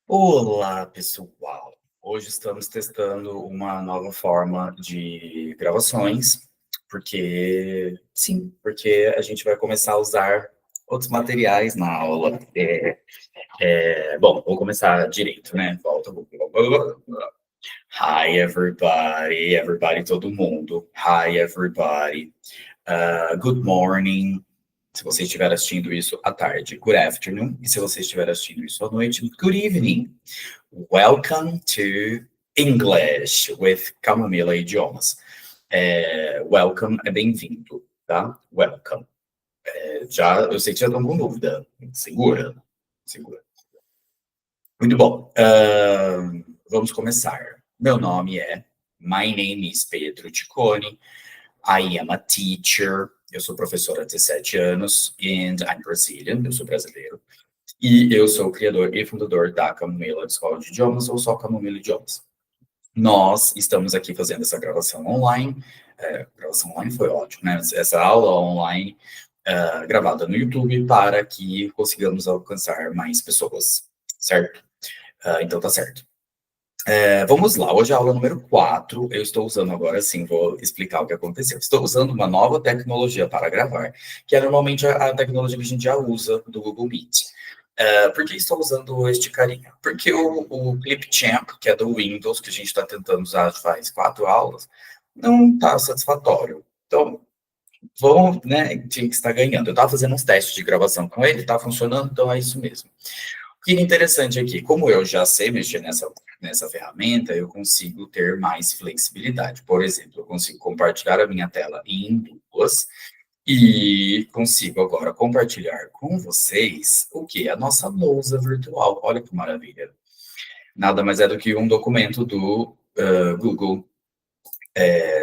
Olá, pessoal! Hoje estamos testando uma nova forma de gravações, porque a gente vai começar a usar outros materiais na aula. Bom, vou começar direito, né? Volta. Hi, everybody, todo mundo. Hi, everybody. Good morning. Se você estiver assistindo isso à tarde, good afternoon. E se você estiver assistindo isso à noite, good evening. Welcome to English with Camomila Idiomas. Welcome é bem-vindo, tá? Welcome. Eu sei que já estão com dúvida. Segura. Muito bom. Vamos começar. Meu nome é My name is Pedro Ticone. I am a teacher. Eu sou professor há 17 anos and I'm Brazilian. Eu sou brasileiro. E eu sou o criador e fundador da Camomila Escola de Idiomas, ou só Camomila Idiomas. Nós estamos aqui fazendo essa gravação online. Gravação online foi ótimo, né? Essa aula online gravada no YouTube para que consigamos alcançar mais pessoas, certo? Então tá certo. Vamos lá, hoje é a aula número 4. Eu estou usando agora, sim, vou explicar o que aconteceu. Estou usando uma nova tecnologia para gravar, que é normalmente a tecnologia que a gente já usa do Google Meet. Por que estou usando este carinha? Porque o Clipchamp, que é do Windows, que a gente está tentando usar faz 4 aulas, não está satisfatório. Então, vamos, né, tinha que estar ganhando. Eu estava fazendo uns testes de gravação com ele, está funcionando, então é isso mesmo. O que é interessante aqui, como eu já sei mexer nessa ferramenta, eu consigo ter mais flexibilidade. Por exemplo, eu consigo compartilhar a minha tela em duas e consigo agora compartilhar com vocês o que? A nossa lousa virtual. Olha que maravilha. Nada mais é do que um documento do Google.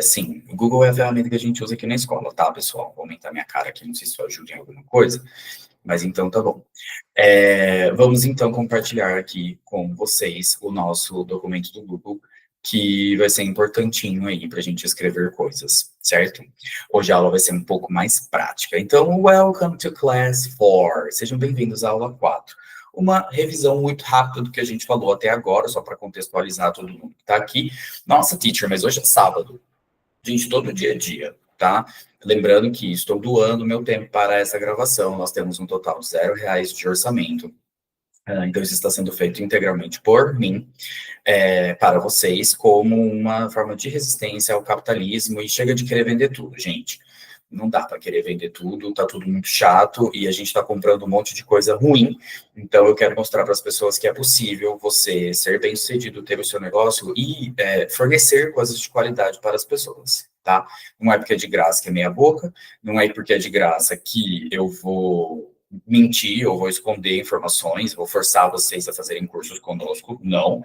Sim, o Google é a ferramenta que a gente usa aqui na escola, tá, pessoal? Vou aumentar minha cara aqui, não sei se isso ajuda em alguma coisa. Mas então tá bom. Vamos então compartilhar aqui com vocês o nosso documento do Google, que vai ser importantinho aí para a gente escrever coisas, certo? Hoje a aula vai ser um pouco mais prática. Então, welcome to class 4. Sejam bem-vindos à aula 4. Uma revisão muito rápida do que a gente falou até agora, só para contextualizar todo mundo que está aqui. Nossa, teacher, mas hoje é sábado. Gente, todo dia é dia, tá? Lembrando que estou doando meu tempo para essa gravação. Nós temos um total de R$0 de orçamento. Então, isso está sendo feito integralmente por mim, para vocês, como uma forma de resistência ao capitalismo. E chega de querer vender tudo, gente. Não dá para querer vender tudo, tá tudo muito chato e a gente está comprando um monte de coisa ruim. Então, eu quero mostrar para as pessoas que é possível você ser bem-sucedido, ter o seu negócio e fornecer coisas de qualidade para as pessoas, tá? Não é porque é de graça que é meia boca, não é porque é de graça que eu vou mentir, eu vou esconder informações, vou forçar vocês a fazerem cursos conosco, não.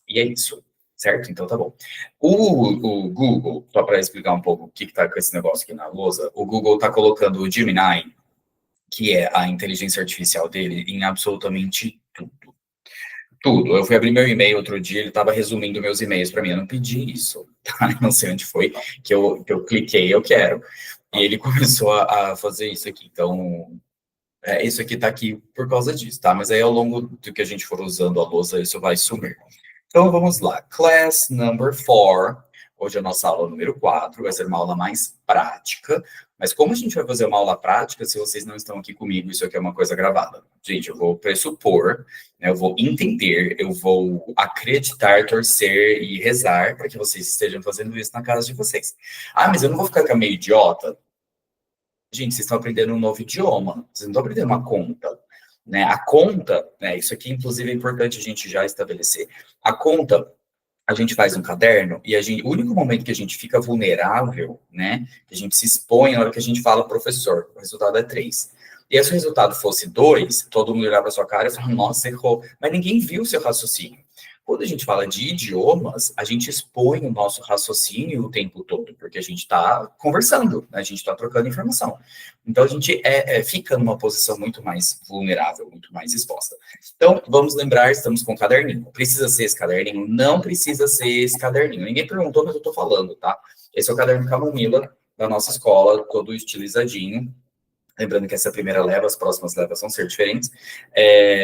E é isso, certo? Então tá bom. O Google, só para explicar um pouco o que está com esse negócio aqui na lousa, o Google está colocando o Gemini, que é a inteligência artificial dele, em absolutamente tudo. Tudo. Eu fui abrir meu e-mail outro dia, ele estava resumindo meus e-mails para mim. Eu não pedi isso, tá? Não sei onde foi que eu cliquei, eu quero. E ele começou a fazer isso aqui. Então, isso aqui está aqui por causa disso, tá? Mas aí, ao longo do que a gente for usando a lousa, isso vai sumir. Então, vamos lá. Class number 4. Hoje a nossa aula número 4 vai ser uma aula mais prática. Mas como a gente vai fazer uma aula prática se vocês não estão aqui comigo? Isso aqui é uma coisa gravada. Gente, eu vou pressupor, né, eu vou entender, eu vou acreditar, torcer e rezar para que vocês estejam fazendo isso na casa de vocês. Ah, mas eu não vou ficar meio idiota? Gente, vocês estão aprendendo um novo idioma, vocês não estão aprendendo uma conta, né? A conta, né, isso aqui, inclusive, é importante a gente já estabelecer. A conta, a gente faz um caderno e o único momento que a gente fica vulnerável, né, que a gente se expõe na hora que a gente fala professor, o resultado é 3. E se o resultado fosse 2, todo mundo olhava para sua cara e falava, nossa, errou. Mas ninguém viu o seu raciocínio. Quando a gente fala de idiomas, a gente expõe o nosso raciocínio o tempo todo, porque a gente está conversando, né? A gente está trocando informação. Então, a gente fica numa posição muito mais vulnerável, muito mais exposta. Então, vamos lembrar, estamos com um caderninho. Precisa ser esse caderninho? Não precisa ser esse caderninho. Ninguém perguntou, mas eu estou falando, tá? Esse é o caderno Camomila da nossa escola, todo estilizadinho. lembrando que essa é a primeira leva, as próximas levas vão ser diferentes.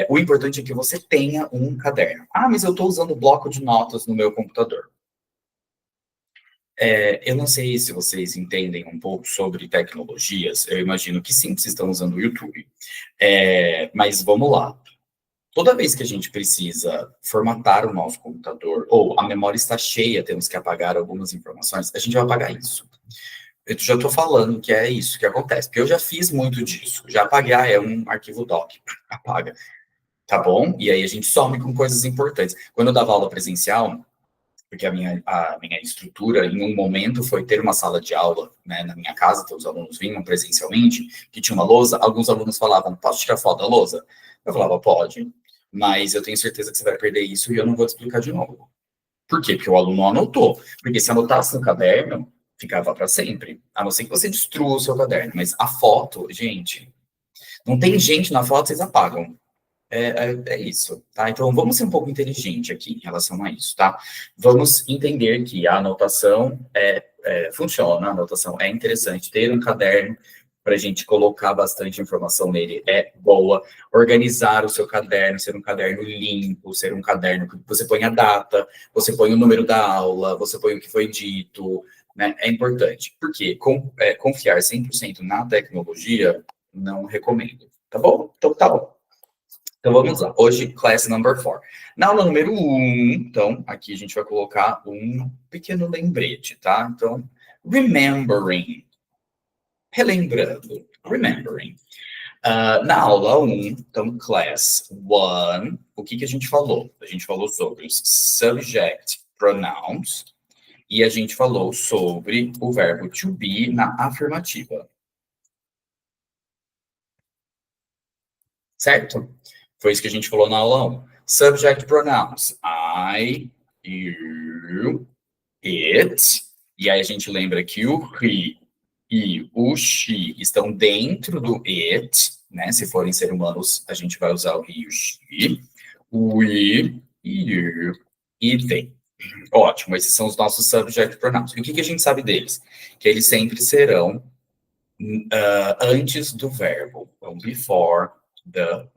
O importante é que você tenha um caderno. Ah, mas eu estou usando bloco de notas no meu computador. Eu não sei se vocês entendem um pouco sobre tecnologias, eu imagino que sim, vocês estão usando o YouTube. Mas vamos lá. Toda vez que a gente precisa formatar o nosso computador, ou a memória está cheia, temos que apagar algumas informações, a gente vai apagar isso. Eu já estou falando que é isso que acontece, porque eu já fiz muito disso. Já apagar é um arquivo doc, apaga, tá bom? E aí a gente some com coisas importantes. Quando eu dava aula presencial, porque a minha estrutura, em um momento, foi ter uma sala de aula, né, na minha casa, que os alunos vinham presencialmente, que tinha uma lousa, alguns alunos falavam, posso tirar foto da lousa? Eu falava, pode, mas eu tenho certeza que você vai perder isso e eu não vou te explicar de novo. Por quê? Porque o aluno anotou. Porque se anotasse no caderno, ficava para sempre. A não ser que você destrua o seu caderno. Mas a foto, gente, não tem gente na foto, vocês apagam. É isso, tá? Então, vamos ser um pouco inteligente aqui em relação a isso, tá? Vamos entender que a anotação funciona, a anotação é interessante. Ter um caderno para a gente colocar bastante informação nele é boa. Organizar o seu caderno, ser um caderno limpo, ser um caderno que você põe a data, você põe o número da aula, você põe o que foi dito, né? É importante. Porque confiar 100% na tecnologia, não recomendo, tá bom? Então, tá bom. Então vamos lá. Hoje, class number 4. Na aula número 1, então, aqui a gente vai colocar um pequeno lembrete, tá? Então, remembering. Relembrando. Remembering. Na aula 1, então, class 1, o que a gente falou? A gente falou sobre os subject pronouns e a gente falou sobre o verbo to be na afirmativa. Certo? Foi isso que a gente falou na aula 1. Subject pronouns. I, you, it. E aí a gente lembra que o he e o she estão dentro do it, né? Se forem seres humanos, a gente vai usar o he e o she. We, you e they. Ótimo, esses são os nossos subject pronouns. E o que a gente sabe deles? Que eles sempre serão antes do verbo. Então, before the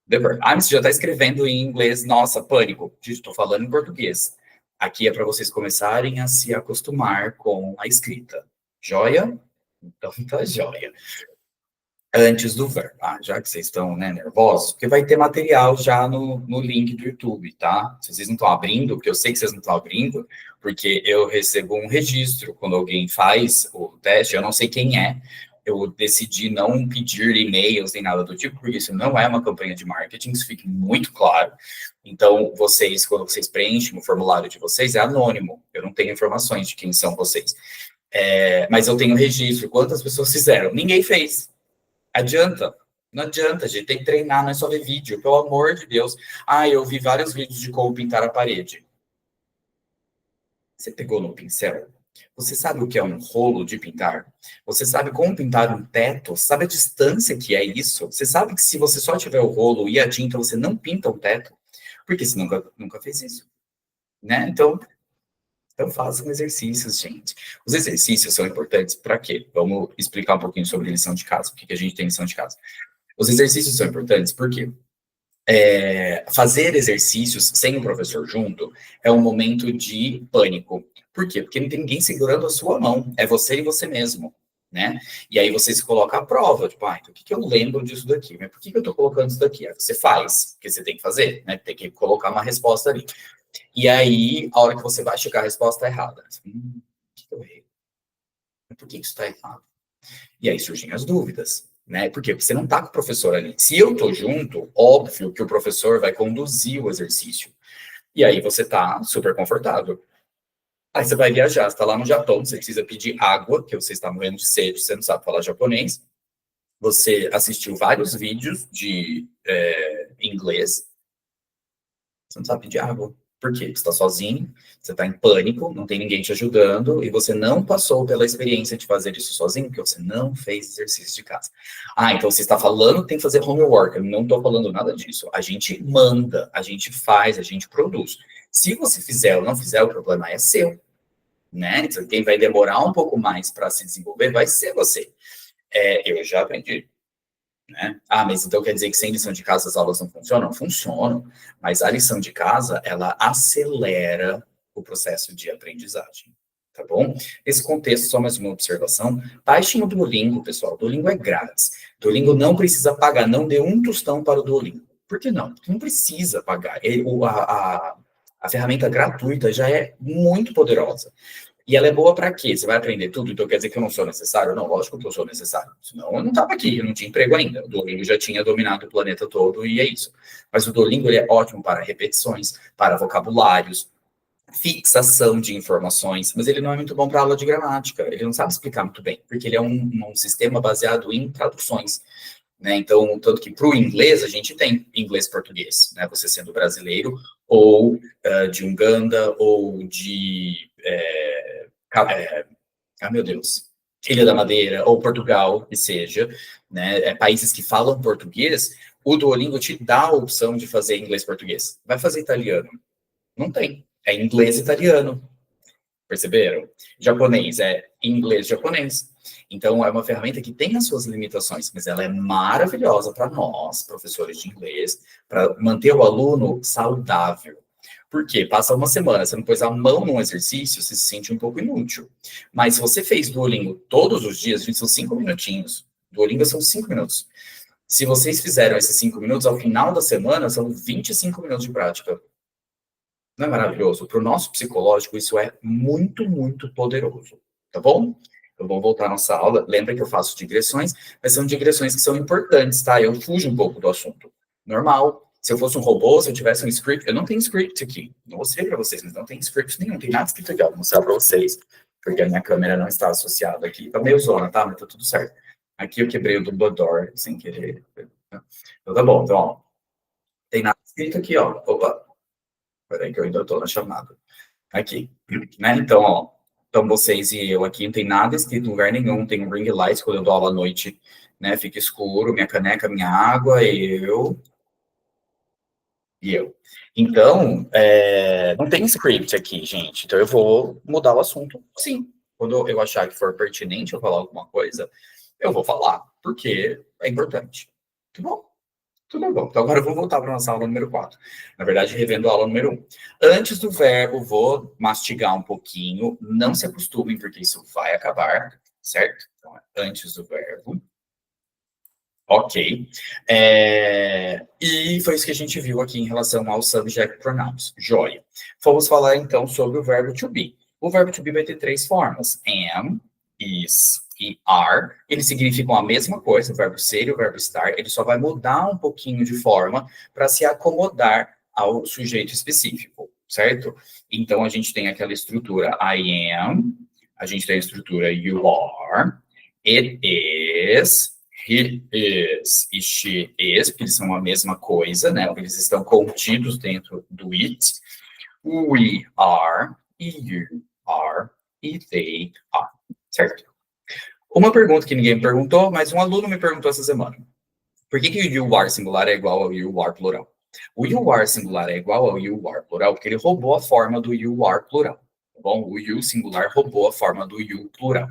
verb. Ah, você já está escrevendo em inglês. Nossa, pânico. Estou falando em português. Aqui é para vocês começarem a se acostumar com a escrita. Joia? Então tá joia. Antes do verbo. Já que vocês estão, né, nervosos, porque vai ter material já no link do YouTube, tá? Se vocês não estão abrindo, porque eu sei que vocês não estão abrindo, porque eu recebo um registro quando alguém faz o teste, eu não sei quem é, eu decidi não pedir e-mails nem nada do tipo, porque isso não é uma campanha de marketing, isso fique muito claro. Então, vocês, quando vocês preenchem o formulário de vocês, é anônimo, eu não tenho informações de quem são vocês. Mas eu tenho registro, quantas pessoas fizeram? Ninguém fez. Adianta? Não adianta, gente. Tem que treinar, não é só ver vídeo. Pelo amor de Deus. Eu vi vários vídeos de como pintar a parede. Você pegou no pincel? Você sabe o que é um rolo de pintar? Você sabe como pintar um teto? Você sabe a distância que é isso? Você sabe que se você só tiver o rolo e a tinta, você não pinta o teto? Porque você nunca fez isso, né? Então façam exercícios, gente. Os exercícios são importantes para quê? Vamos explicar um pouquinho sobre lição de casa. O que a gente tem em lição de casa? Os exercícios são importantes porque fazer exercícios sem o professor junto é um momento de pânico. Por quê? Porque não tem ninguém segurando a sua mão. É você e você mesmo, né? E aí você se coloca à prova. Tipo, então o que eu lembro disso daqui? Mas por que eu estou colocando isso daqui? Aí você faz, porque você tem que fazer, né? Tem que colocar uma resposta ali. E aí, a hora que você vai chegar, a resposta é errada. O que eu errei? Por que isso está errado? E aí surgem as dúvidas, né? Por quê? Porque você não está com o professor ali. Se eu estou junto, óbvio que o professor vai conduzir o exercício. E aí você está super confortável. Aí você vai viajar, você está lá no Japão, você precisa pedir água, que você está morrendo de sede, você não sabe falar japonês. Você assistiu vários vídeos de inglês, você não sabe pedir água. Por quê? Você está sozinho, você está em pânico, não tem ninguém te ajudando, e você não passou pela experiência de fazer isso sozinho, porque você não fez exercício de casa. Então você está falando que tem que fazer homework. Eu não estou falando nada disso. A gente manda, a gente faz, a gente produz. Se você fizer ou não fizer, o problema é seu, né? Então, quem vai demorar um pouco mais para se desenvolver vai ser você. Eu já aprendi. Né? Mas então quer dizer que sem lição de casa as aulas não funcionam? Funcionam, mas a lição de casa, ela acelera o processo de aprendizagem, tá bom? Nesse contexto, só mais uma observação, baixem o Duolingo, pessoal, o Duolingo é grátis, Duolingo não precisa pagar, não dê um tostão para o Duolingo. Por que não? Porque não precisa pagar, a ferramenta gratuita já é muito poderosa. E ela é boa para quê? Você vai aprender tudo, então quer dizer que eu não sou necessário? Não, lógico que eu sou necessário. Senão eu não estava aqui, eu não tinha emprego ainda. O Duolingo já tinha dominado o planeta todo e é isso. Mas o Duolingo ele é ótimo para repetições, para vocabulários, fixação de informações, mas ele não é muito bom para aula de gramática. Ele não sabe explicar muito bem, porque ele é um sistema baseado em traduções. Né? Então, tanto que para o inglês, a gente tem inglês-português, né? Você sendo brasileiro, ou de Uganda, ou de... meu Deus, Ilha da Madeira, ou Portugal, que seja, né? Países que falam português, o Duolingo te dá a opção de fazer inglês-português. Vai fazer italiano? Não tem. É inglês-italiano. Perceberam? Japonês é inglês-japonês. Então, é uma ferramenta que tem as suas limitações, mas ela é maravilhosa para nós, professores de inglês, para manter o aluno saudável. Por quê? Passa uma semana, você não pôs a mão num exercício, você se sente um pouco inútil. Mas se você fez Duolingo todos os dias, são 5 minutinhos. Duolingo são 5 minutos. Se vocês fizeram esses 5 minutos, ao final da semana, são 25 minutos de prática. Não é maravilhoso? Para o nosso psicológico, isso é muito, muito poderoso. Tá bom? Então, vamos voltar à nossa aula. Lembra que eu faço digressões, mas são digressões que são importantes, tá? Eu fujo um pouco do assunto. Normal. Se eu fosse um robô, se eu tivesse um script... Eu não tenho script aqui. Não mostrei para vocês, mas não tem script nenhum. Não tem nada escrito aqui. Vou mostrar para vocês, porque a minha câmera não está associada aqui. Tá meio zona, tá? Mas tá tudo certo. Aqui eu quebrei o Dumbledore sem querer. Então, tá bom. Então, ó. Tem nada escrito aqui, ó. Opa. Peraí que eu ainda estou na chamada. Aqui, né? Então, ó, então vocês e eu aqui, não tem nada escrito em lugar nenhum, tem um ring light quando eu dou aula à noite, né? Fica escuro, minha caneca, minha água, eu. Então, não tem script aqui, gente. Então eu vou mudar o assunto, sim. Quando eu achar que for pertinente eu falar alguma coisa, eu vou falar, porque é importante. Tá bom? Tudo bom. Então, agora eu vou voltar para a nossa aula número 4. Na verdade, revendo a aula número 1. Antes do verbo, vou mastigar um pouquinho. Não se acostumem, porque isso vai acabar, certo? Então, antes do verbo. Ok. E foi isso que a gente viu aqui em relação ao subject pronouns. Joia. Vamos falar, então, sobre o verbo to be. O verbo to be vai ter 3 formas. Am, is e are. Eles significam a mesma coisa, o verbo ser e o verbo estar. Ele só vai mudar um pouquinho de forma para se acomodar ao sujeito específico, certo? Então, a gente tem aquela estrutura I am, a gente tem a estrutura you are, it is, he is e she is, porque eles são a mesma coisa, né? Eles estão contidos dentro do it. We are, e you are, e they are, certo? Uma pergunta que ninguém me perguntou, mas um aluno me perguntou essa semana. Por que o you are singular é igual ao you are plural? O you are singular é igual ao you are plural porque ele roubou a forma do you are plural. Tá bom? O you singular roubou a forma do you plural.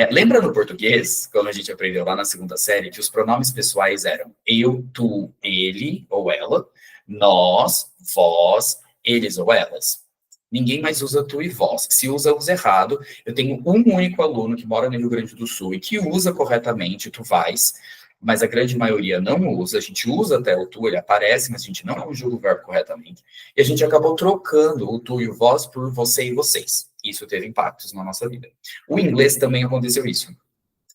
Lembra no português, quando a gente aprendeu lá na 2ª série, que os pronomes pessoais eram eu, tu, ele ou ela, nós, vós, eles ou elas? Ninguém mais usa tu e vós. Se usa errado, eu tenho um único aluno que mora no Rio Grande do Sul e que usa corretamente tu vais, mas a grande maioria não usa. A gente usa até o tu, ele aparece, mas a gente não conjuga o verbo corretamente. E a gente acabou trocando o tu e o vós por você e vocês. Isso teve impactos na nossa vida. O inglês também aconteceu isso.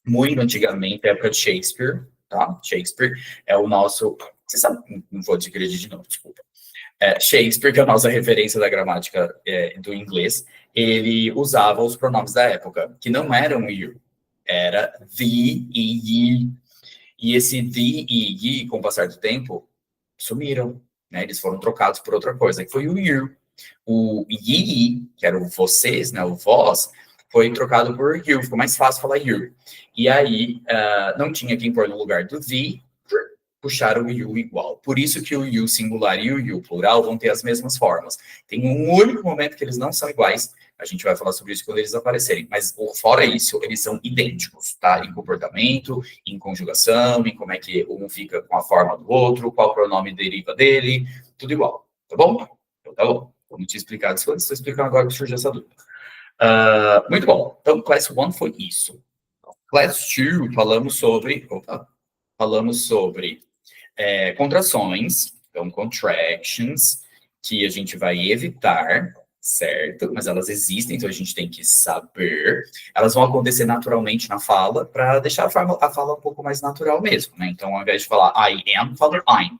Muito antigamente, época de Shakespeare, tá? Shakespeare é o nosso... Você sabe, não vou digredir de novo, desculpa. Shakespeare, que é a nossa referência da gramática do inglês, ele usava os pronomes da época, que não eram you, era the e ye. E esse the e ye, com o passar do tempo, sumiram, né? Eles foram trocados por outra coisa, que foi o you. O ye, que era o vocês, né? O vós, foi trocado por you, ficou mais fácil falar you. E aí, não tinha quem pôr no lugar do the, puxar o you igual. Por isso que o you singular e o you plural vão ter as mesmas formas. Tem um único momento que eles não são iguais. A gente vai falar sobre isso quando eles aparecerem. Mas, fora isso, eles são idênticos, tá? Em comportamento, em conjugação, em como é que um fica com a forma do outro, qual pronome deriva dele, tudo igual. Tá bom? Então, tá bom. Como te explicado isso antes, estou explicando agora que surgiu essa dúvida. Muito bom. Então, Class 1 foi isso. Class 2, falamos sobre contrações, então contractions, que a gente vai evitar, certo? Mas elas existem, então a gente tem que saber. Elas vão acontecer naturalmente na fala, para deixar a fala um pouco mais natural mesmo, né? Então, ao invés de falar I am, fala I'm.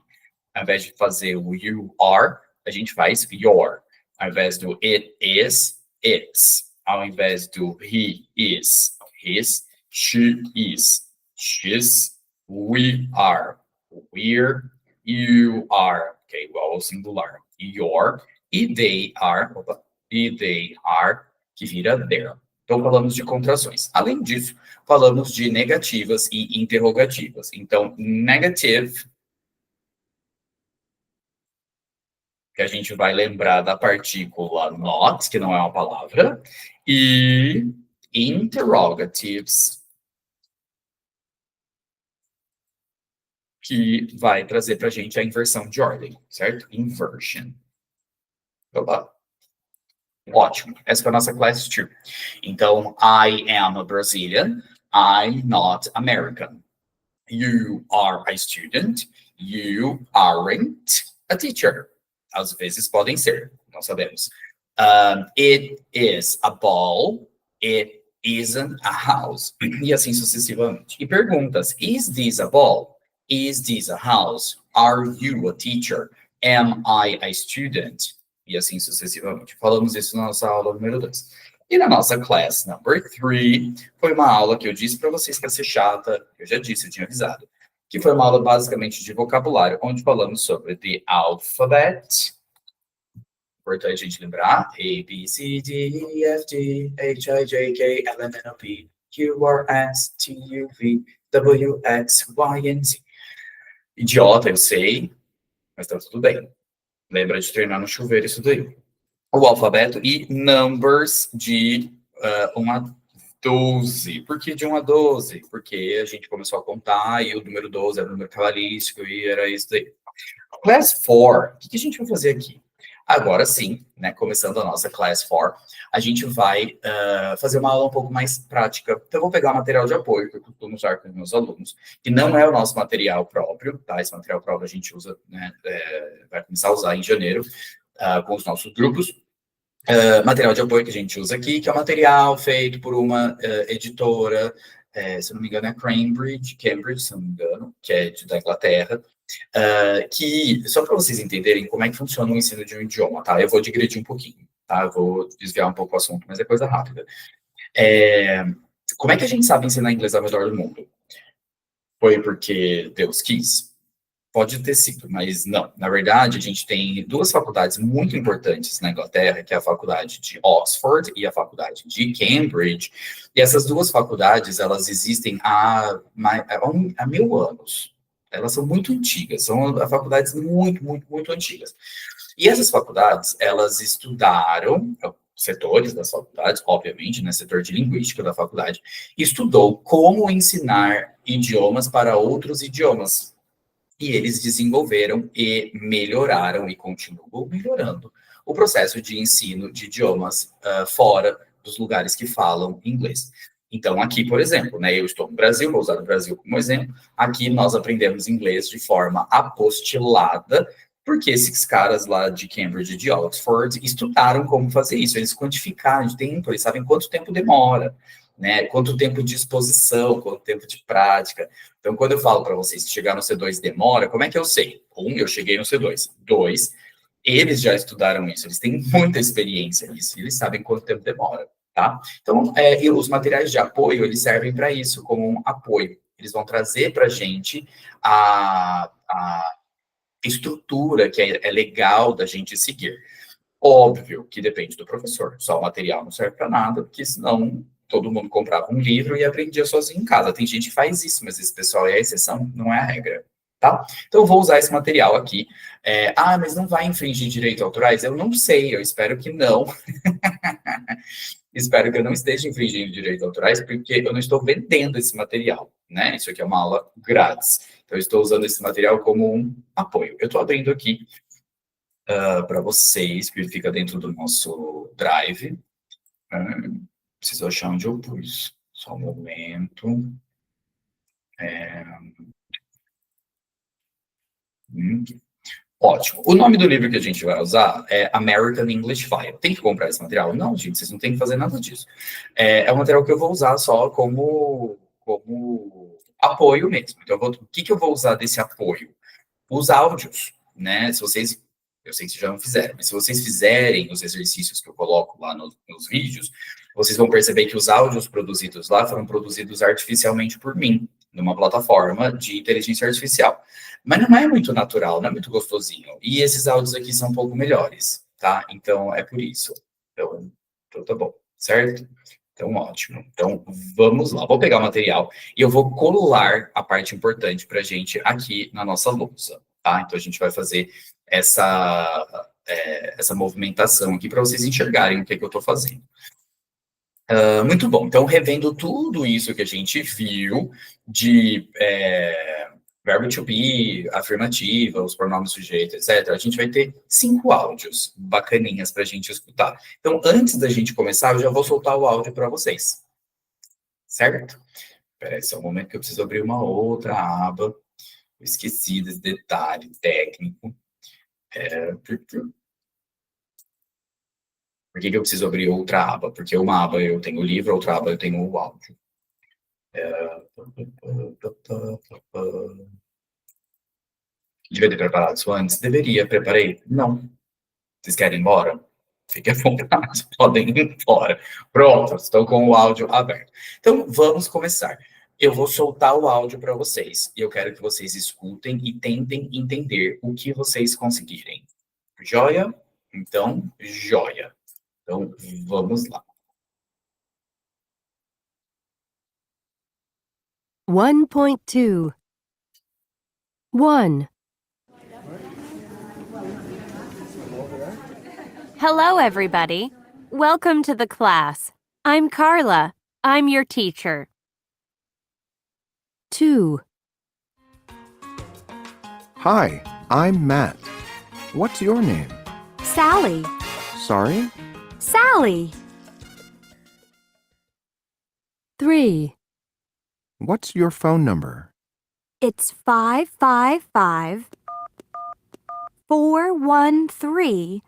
Ao invés de fazer o you are, a gente faz your. Ao invés do it is, it's. Ao invés do he is, his. She is, she's. We are, we're. You are, ok, igual ao singular. Your. E they are, que vira their. Então, falamos de contrações. Além disso, falamos de negativas e interrogativas. Então, negative, que a gente vai lembrar da partícula not, que não é uma palavra, e interrogatives, que vai trazer para a gente a inversão de ordem, certo? Inversion. Opa. Ótimo. Essa foi a nossa class 2. Então, I am a Brazilian. I'm not American. You are a student. You aren't a teacher. Às vezes podem ser, não sabemos. It is a ball. It isn't a house. E assim sucessivamente. E perguntas: is this a ball? Is this a house? Are you a teacher? Am I a student? E assim sucessivamente. Falamos isso na nossa aula número 2. E na nossa class number 3, foi uma aula que eu disse para vocês que ia ser chata, eu já disse, eu tinha avisado, que foi uma aula basicamente de vocabulário, onde falamos sobre the alphabet. Importante a gente lembrar: A, B, C, D, E, F, G, H, I, J, K, L, M, N, O, P, Q, R, S, T, U, V, W, X, Y, and Z. Idiota, eu sei, mas tá tudo bem. Lembra de treinar no chuveiro isso daí. O alfabeto e numbers de 1 a 12. Por que de 1 a 12? Porque a gente começou a contar e o número 12 era o número cabalístico e era isso daí. Class 4, o que a gente vai fazer aqui? Agora sim, né, começando a nossa Class 4, a gente vai fazer uma aula um pouco mais prática. Então, eu vou pegar o material de apoio que eu costumo usar com os meus alunos, que não é o nosso material próprio, tá? Esse material próprio a gente usa, né, vai começar a usar em janeiro, com os nossos grupos. Material de apoio que a gente usa aqui, que é um material feito por uma editora, se eu não me engano é Cambridge, se eu não me engano, que é da Inglaterra, que, só para vocês entenderem como é que funciona o ensino de um idioma, tá? Eu vou digredir um pouquinho, tá? Eu vou desviar um pouco o assunto, mas é coisa rápida. Como é que a gente sabe ensinar inglês ao redor do mundo? Foi porque Deus quis? Pode ter sido, mas não. Na verdade, a gente tem duas faculdades muito importantes na Inglaterra, que é a faculdade de Oxford e a faculdade de Cambridge. E essas duas faculdades, elas existem há 1000 anos. Elas são muito antigas, são faculdades muito, muito, muito antigas. E essas faculdades, elas estudaram, setores das faculdades, obviamente, né, setor de linguística da faculdade, estudou como ensinar idiomas para outros idiomas. E eles desenvolveram e melhoraram, e continuam melhorando, o processo de ensino de idiomas fora dos lugares que falam inglês. Então, aqui, por exemplo, né, eu estou no Brasil, vou usar o Brasil como exemplo, aqui nós aprendemos inglês de forma apostilada, porque esses caras lá de Cambridge e de Oxford estudaram como fazer isso, eles quantificaram de tempo, eles sabem quanto tempo demora, né, quanto tempo de exposição, quanto tempo de prática. Então, quando eu falo para vocês que chegar no C2 demora, como é que eu sei? Eu cheguei no C2. 2, eles já estudaram isso, eles têm muita experiência nisso, eles sabem quanto tempo demora, tá? Então, e os materiais de apoio, eles servem para isso, como um apoio. Eles vão trazer para a gente a estrutura que é legal da gente seguir. Óbvio que depende do professor, só o material não serve para nada, porque senão todo mundo comprava um livro e aprendia sozinho em casa. Tem gente que faz isso, mas esse pessoal é a exceção, não é a regra. tá? Então, eu vou usar esse material aqui. Mas não vai infringir direitos autorais? Eu não sei, eu espero que não. Espero que eu não esteja infringindo direitos autorais, porque eu não estou vendendo esse material, né? Isso aqui é uma aula grátis. Então, eu estou usando esse material como um apoio. Eu estou abrindo aqui para vocês, que fica dentro do nosso Drive. Preciso achar onde eu pus. Só um momento. Ótimo. O nome do livro que a gente vai usar é American English File. Tem que comprar esse material? Não, gente, vocês não têm que fazer nada disso. É um material que eu vou usar só como apoio mesmo. Então, o que eu vou usar desse apoio? Os áudios, né? Se vocês, eu sei que vocês já não fizeram, mas se vocês fizerem os exercícios que eu coloco lá nos vídeos, vocês vão perceber que os áudios produzidos lá foram produzidos artificialmente por mim, numa plataforma de inteligência artificial. Mas não é muito natural, não é muito gostosinho. E esses áudios aqui são um pouco melhores, tá? Então, é por isso. Então tá bom, certo? Então, ótimo. Então, vamos lá. Vou pegar o material e eu vou colar a parte importante para a gente aqui na nossa lousa, tá? Então, a gente vai fazer essa movimentação aqui para vocês enxergarem o que eu estou fazendo. Muito bom. Então, revendo tudo isso que a gente viu de verbo to be, afirmativa, os pronomes sujeitos, etc., a gente vai ter 5 áudios bacaninhas para a gente escutar. Então, antes da gente começar, eu já vou soltar o áudio para vocês. Certo? Espera aí, só um momento que eu preciso abrir uma outra aba. Eu esqueci desse detalhe técnico. Por que eu preciso abrir outra aba? Porque uma aba eu tenho o livro, outra aba eu tenho o áudio. Devia ter preparado isso antes? Deveria, preparei? Não. Vocês querem ir embora? Fiquem à vontade, podem ir embora. Pronto, estão com o áudio aberto. Então, vamos começar. Eu vou soltar o áudio para vocês. E eu quero que vocês escutem e tentem entender o que vocês conseguirem. Joia? Então, joia. Então, vamos lá. 1.2 1. Hello, everybody. Welcome to the class. I'm Carla. I'm your teacher. 2. Hi, I'm Matt. What's your name? Sally. Sorry? Sally. 3. What's your phone number? It's 555 413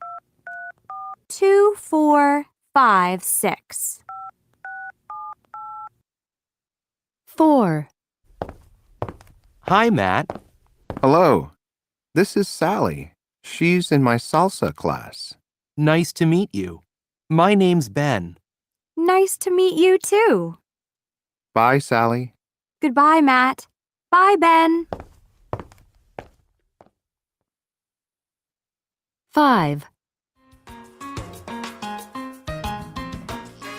2456. 4. Hi, Matt. Hello. This is Sally. She's in my salsa class. Nice to meet you. My name's Ben. Nice to meet you, too. Bye, Sally. Goodbye, Matt. Bye, Ben. 5.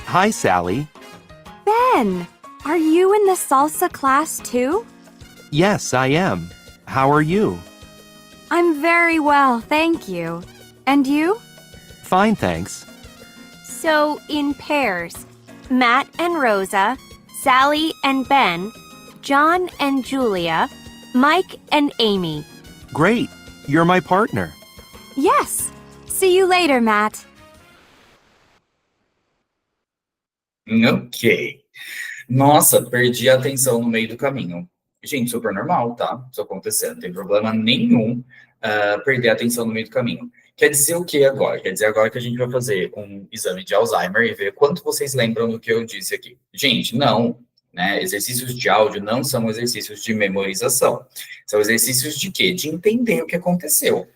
Hi, Sally. Ben, are you in the salsa class, too? Yes, I am. How are you? I'm very well, thank you. And you? Fine, thanks. So, in pairs, Matt and Rosa, Sally and Ben, John and Julia, Mike and Amy. Great. You're my partner. Yes. See you later, Matt. Ok. Nossa, perdi a atenção no meio do caminho. Gente, super normal, tá? Isso acontecendo, não tem problema nenhum perder a atenção no meio do caminho. Quer dizer o que agora? Quer dizer agora que a gente vai fazer um exame de Alzheimer e ver quanto vocês lembram do que eu disse aqui. Gente, não, né? Exercícios de áudio não são exercícios de memorização. São exercícios de quê? De entender o que aconteceu.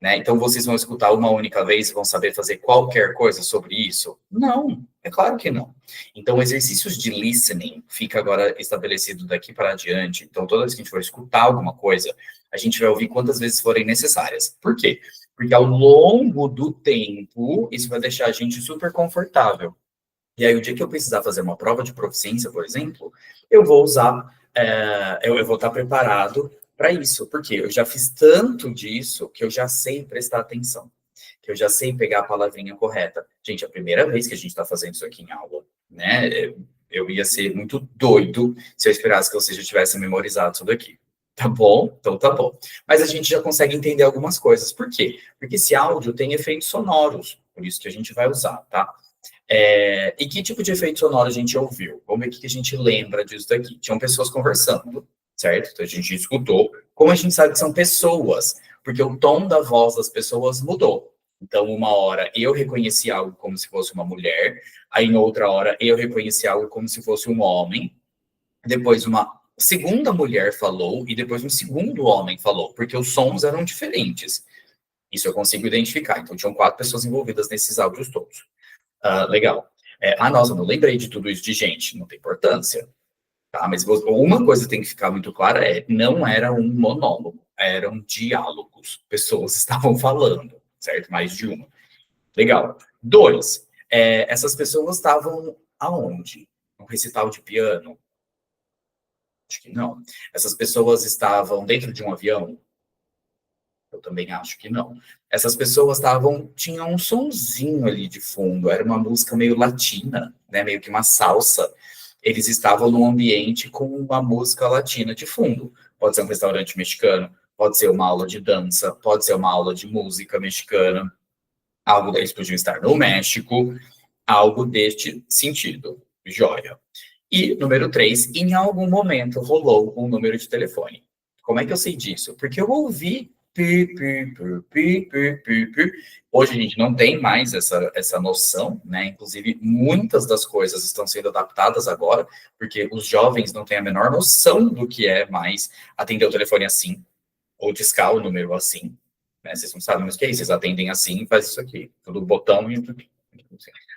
Né? Então, vocês vão escutar uma única vez e vão saber fazer qualquer coisa sobre isso? Não, é claro que não. Então, exercícios de listening fica agora estabelecido daqui para adiante. Então, toda vez que a gente for escutar alguma coisa, a gente vai ouvir quantas vezes forem necessárias. Por quê? Porque ao longo do tempo, isso vai deixar a gente super confortável. E aí, o dia que eu precisar fazer uma prova de proficiência, por exemplo, eu vou usar, eu vou estar preparado para isso, porque eu já fiz tanto disso que eu já sei prestar atenção, que eu já sei pegar a palavrinha correta. Gente, é a primeira vez que a gente está fazendo isso aqui em aula, né? Eu ia ser muito doido se eu esperasse que vocês já tivessem memorizado tudo aqui. Tá bom? Então tá bom. Mas a gente já consegue entender algumas coisas. Por quê? Porque esse áudio tem efeitos sonoros, por isso que a gente vai usar, tá? E que tipo de efeito sonoro a gente ouviu? Vamos ver o que a gente lembra disso daqui. Tinham pessoas conversando, certo? Então a gente escutou. Como a gente sabe que são pessoas? Porque o tom da voz das pessoas mudou. Então, uma hora eu reconheci algo como se fosse uma mulher, aí em outra hora eu reconheci algo como se fosse um homem, depois uma segunda mulher falou e depois um segundo homem falou, porque os sons eram diferentes. Isso eu consigo identificar. Então, tinham 4 pessoas envolvidas nesses áudios todos. Legal. Nossa, não lembrei de tudo isso de gente, não tem importância. Tá? Mas uma coisa que tem que ficar muito clara não era um monólogo, eram diálogos. Pessoas estavam falando, certo? Mais de uma. Legal. 2, essas pessoas estavam aonde? Um recital de piano? Acho que não. Essas pessoas estavam dentro de um avião? Eu também acho que não. Essas pessoas tinham um sonzinho ali de fundo, era uma música meio latina, né? Meio que uma salsa. Eles estavam num ambiente com uma música latina de fundo. Pode ser um restaurante mexicano, pode ser uma aula de dança, pode ser uma aula de música mexicana, algo deles podiam estar no México, algo deste sentido. Joia. E, número 3, em algum momento rolou um número de telefone. Como é que eu sei disso? Porque eu ouvi pi, pi, pi, pi, pi, pi, pi. Hoje a gente não tem mais essa noção, né? Inclusive, muitas das coisas estão sendo adaptadas agora, porque os jovens não têm a menor noção do que é mais atender o telefone assim, ou discar o número assim. Né? Vocês não sabem mas o que é isso, vocês atendem assim e faz isso aqui. Tudo botão e...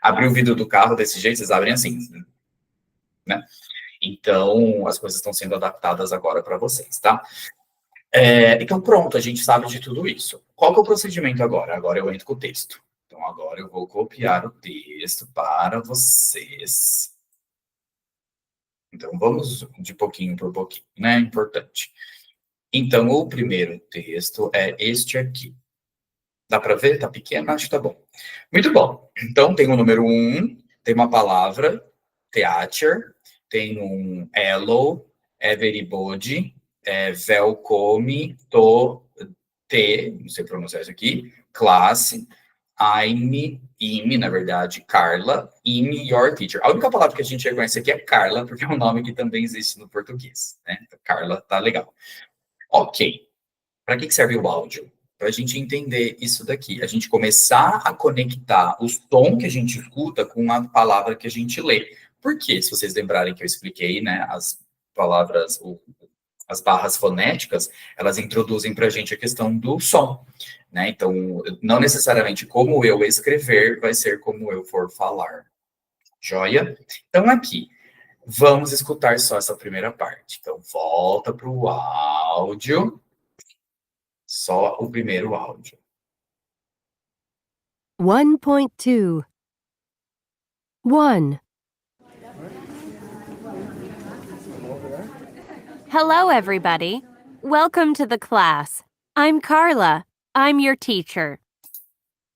Abrir o vidro do carro desse jeito, vocês abrem assim, né? Então, as coisas estão sendo adaptadas agora para vocês, tá? Então, pronto, a gente sabe de tudo isso. Qual que é o procedimento agora? Agora eu entro com o texto. Então, agora eu vou copiar o texto para vocês. Então, vamos de pouquinho por pouquinho, né? Importante. Então, o primeiro texto é este aqui. Dá para ver? Tá pequeno? Acho que tá bom. Muito bom. Então, tem o número 1, tem uma palavra, teacher, tem um hello, everybody, welcome, não sei pronunciar isso aqui, classe, na verdade, Carla, your teacher. A única palavra que a gente reconhece aqui é Carla, porque é um nome que também existe no português, né? Carla, tá legal. Ok. Para que serve o áudio? Para a gente entender isso daqui. A gente começar a conectar os tons que a gente escuta com a palavra que a gente lê. Por quê? Se vocês lembrarem que eu expliquei, né, as palavras, as barras fonéticas, elas introduzem para a gente a questão do som. Né? Então, não necessariamente como eu escrever vai ser como eu for falar. Joia? Então, aqui, vamos escutar só essa primeira parte. Então, volta para o áudio. Só o primeiro áudio. 1.2 1. Hello, everybody. Welcome to the class. I'm Carla. I'm your teacher.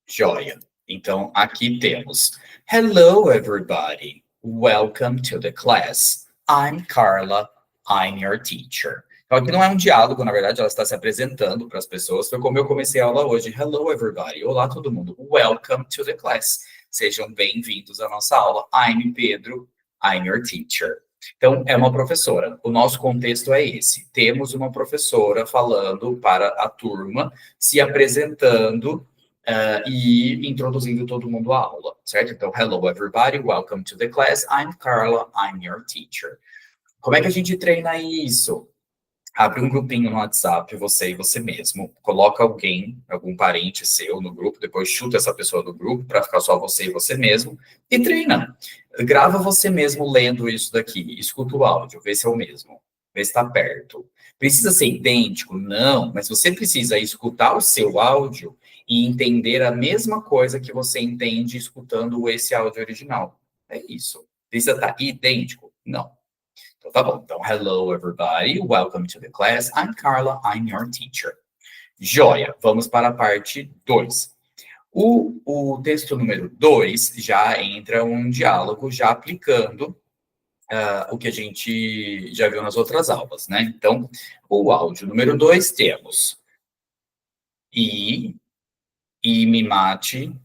Joia. Então, aqui temos Hello, everybody. Welcome to the class. I'm Carla. I'm your teacher. Então, aqui não é um diálogo, na verdade, ela está se apresentando para as pessoas. Foi como eu comecei a aula hoje. Hello, everybody. Olá, todo mundo. Welcome to the class. Sejam bem-vindos à nossa aula. I'm Pedro. I'm your teacher. Então, é uma professora. O nosso contexto é esse. Temos uma professora falando para a turma, se apresentando e introduzindo todo mundo à aula, certo? Então, hello, everybody. Welcome to the class. I'm Carla. I'm your teacher. Como é que a gente treina isso? Abre um grupinho no WhatsApp, você e você mesmo. Coloca alguém, algum parente seu no grupo, depois chuta essa pessoa do grupo para ficar só você e você mesmo. E treina. Grava você mesmo lendo isso daqui. Escuta o áudio, vê se é o mesmo. Vê se está perto. Precisa ser idêntico? Não, mas você precisa escutar o seu áudio e entender a mesma coisa que você entende escutando esse áudio original. É isso. Precisa estar idêntico? Não. Então tá bom. Então, hello everybody, welcome to the class. I'm Carla, I'm your teacher. Joia, vamos para a parte 2. O texto número 2 já entra um diálogo já aplicando o que a gente já viu nas outras aulas, né? Então, o áudio número 2 temos me mate,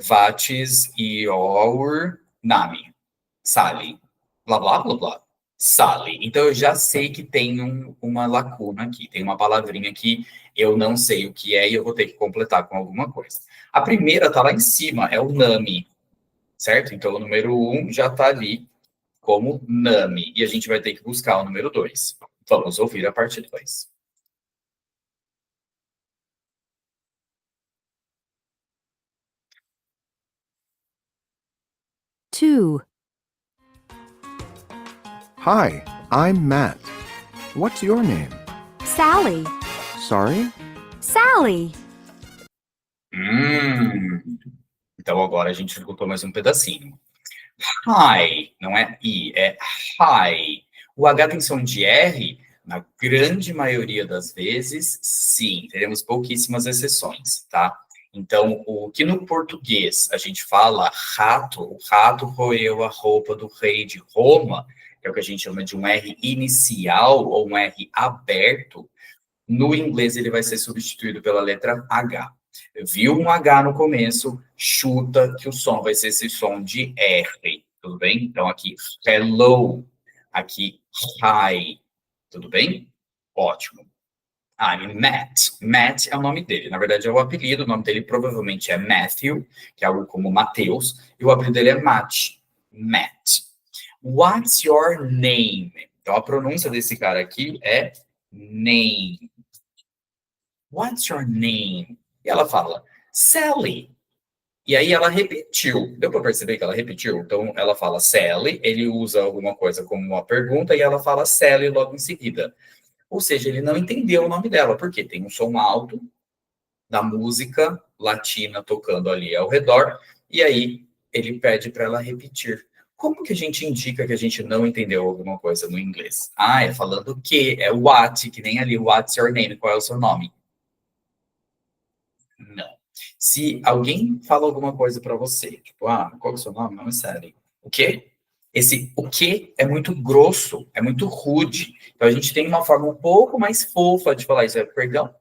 what is your name? Sally. Blá, blá, blá, blá. Sally. Então, eu já sei que tem uma lacuna aqui, tem uma palavrinha que eu não sei o que é e eu vou ter que completar com alguma coisa. A primeira tá lá em cima, é o name, certo? Então, o número 1 já tá ali como name, e a gente vai ter que buscar o número 2. Vamos ouvir a parte 2. Two. Hi, I'm Matt. What's your name? Sally. Sorry? Sally. Então, agora a gente escutou mais um pedacinho. Hi, não é I, é hi. O H tem som de R? Na grande maioria das vezes, sim. Teremos pouquíssimas exceções, tá? Então, o que no português a gente fala rato, o rato roeu a roupa do rei de Roma, que é o que a gente chama de um R inicial ou um R aberto, no inglês ele vai ser substituído pela letra H. Viu um H no começo, chuta que o som vai ser esse som de R, tudo bem? Então, aqui, hello, aqui, hi, tudo bem? Ótimo. I'm Matt. Matt é o nome dele, na verdade é o apelido, o nome dele provavelmente é Matthew, que é algo como Mateus, e o apelido dele é Matt. Matt. What's your name? Então, a pronúncia desse cara aqui é name. What's your name? E ela fala, Sally. E aí ela repetiu. Deu para perceber que ela repetiu? Então, ela fala Sally, ele usa alguma coisa como uma pergunta e ela fala Sally logo em seguida. Ou seja, ele não entendeu o nome dela, porque tem um som alto da música latina tocando ali ao redor, e aí ele pede para ela repetir. Como que a gente indica que a gente não entendeu alguma coisa no inglês? É falando o quê? É what, que nem ali, what's your name? Qual é o seu nome? Não. Se alguém fala alguma coisa para você, tipo, qual é o seu nome? Não é sério. O quê? Esse o quê é muito grosso, é muito rude. Então a gente tem uma forma um pouco mais fofa de falar isso, perdão,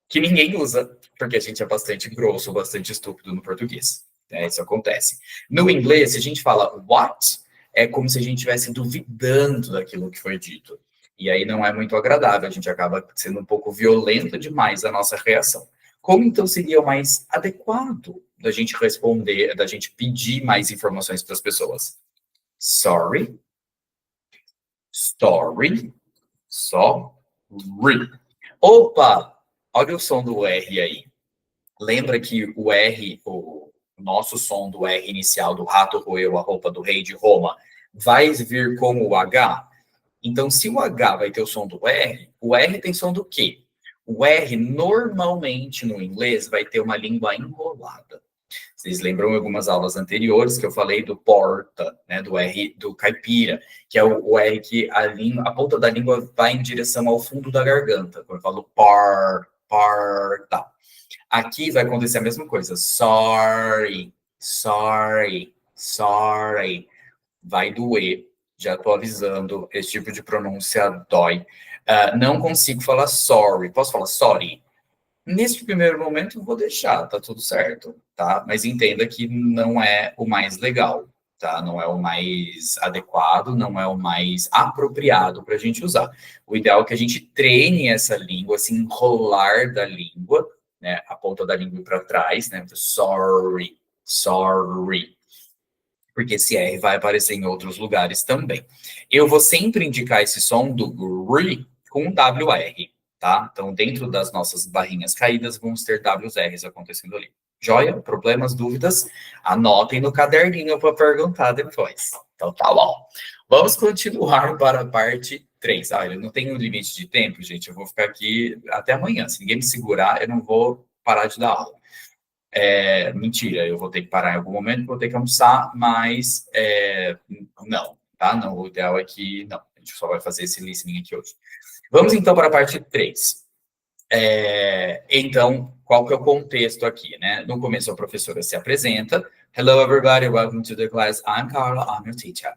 que ninguém usa, porque a gente é bastante grosso, bastante estúpido no português. Isso acontece. No inglês, se a gente fala what, é como se a gente estivesse duvidando daquilo que foi dito. E aí não é muito agradável, a gente acaba sendo um pouco violento demais a nossa reação. Como então seria o mais adequado da gente responder, da gente pedir mais informações para as pessoas? Sorry. Story. Sorry. Opa! Olha o som do R aí. Lembra que o R, o nosso som do R inicial do rato roeu a roupa do rei de Roma, vai vir como o H? Então, se o H vai ter o som do R, o R tem som do quê? O R, normalmente, no inglês, vai ter uma língua enrolada. Vocês lembram algumas aulas anteriores que eu falei do porta, né, do R do caipira, que é o R que a ponta da língua vai em direção ao fundo da garganta. Quando eu falo porta. Aqui vai acontecer a mesma coisa. Sorry. Vai doer. Já estou avisando, esse tipo de pronúncia dói. Não consigo falar sorry. Posso falar sorry? Neste primeiro momento, eu vou deixar, tá tudo certo, tá? Mas entenda que não é o mais legal, tá? Não é o mais adequado, não é o mais apropriado para a gente usar. O ideal é que a gente treine essa língua, se enrolar da língua, né? A ponta da língua para trás, né? Sorry. Porque esse R vai aparecer em outros lugares também. Eu vou sempre indicar esse som do RI com WR. Tá? Então, dentro das nossas barrinhas caídas, vamos ter Ws, Rs acontecendo ali. Joia? Problemas, dúvidas? Anotem no caderninho para perguntar depois. Então, tá bom. Vamos continuar para a parte 3. Ele não tem um limite de tempo, gente. Eu vou ficar aqui até amanhã. Se ninguém me segurar, eu não vou parar de dar aula. Mentira, eu vou ter que parar em algum momento, vou ter que almoçar, mas não. tá? Não, o ideal é que não. A gente só vai fazer esse listening aqui hoje. Vamos então para a parte 3. Então, qual que é o contexto aqui, né? No começo, a professora se apresenta. Hello, everybody. Welcome to the class. I'm Carla. I'm your teacher.